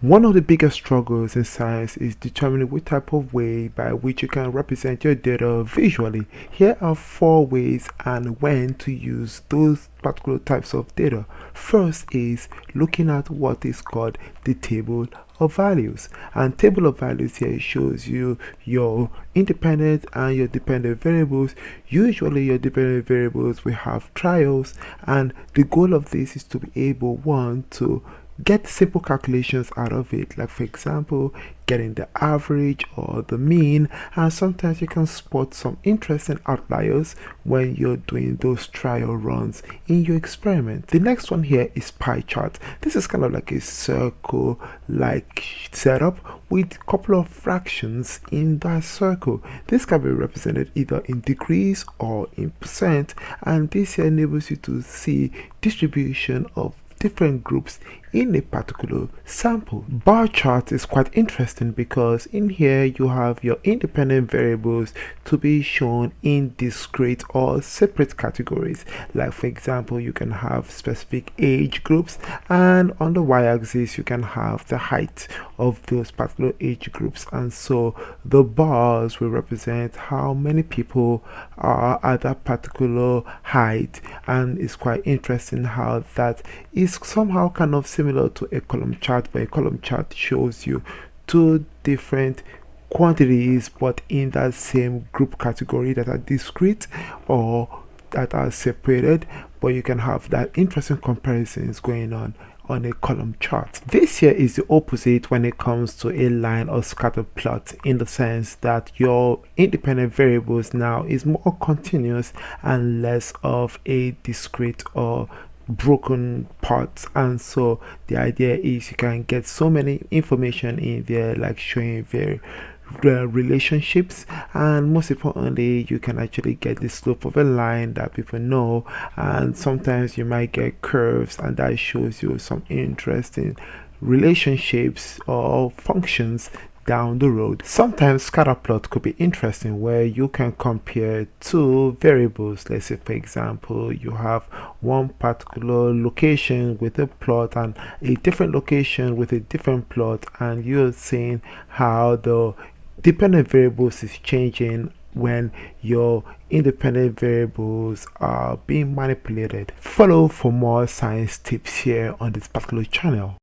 One of the biggest struggles in science is determining which type of way by which you can represent your data visually. Here are 4 ways and when to use those particular types of data. First is looking at what is called the table of values, and table of values here shows you your independent and your dependent variables. Usually your dependent variables will have trials, and the goal of this is to be able, one, to get simple calculations out of it, like for example getting the average or the mean, and sometimes you can spot some interesting outliers when you're doing those trial runs in your experiment. The next one here is pie chart. This is kind of like a circle like setup with a couple of fractions in that circle. This can be represented either in degrees or in percent, and this here enables you to see distribution of different groups in a particular sample. Bar chart is quite interesting because in here you have your independent variables to be shown in discrete or separate categories. Like for example, you can have specific age groups, and on the y-axis you can have the height of those particular age groups, and so the bars will represent how many people are at that particular height. And it's quite interesting how that is somehow kind of similar to a column chart, but a column chart shows you two different quantities but in that same group category that are discrete or that are separated, but you can have that interesting comparisons going on a column chart. This here is the opposite when it comes to a line or scatter plot, in the sense that your independent variables now is more continuous and less of a discrete or broken parts. And so the idea is you can get so many information in there, like showing very relationships, and most importantly you can actually get the slope of a line that people know, and sometimes you might get curves and that shows you some interesting relationships or functions down the road. Sometimes scatter plot could be interesting where you can compare two variables. Let's say for example you have one particular location with a plot and a different location with a different plot, and you're seeing how the dependent variables is changing when your independent variables are being manipulated. Follow for more science tips here on this particular channel.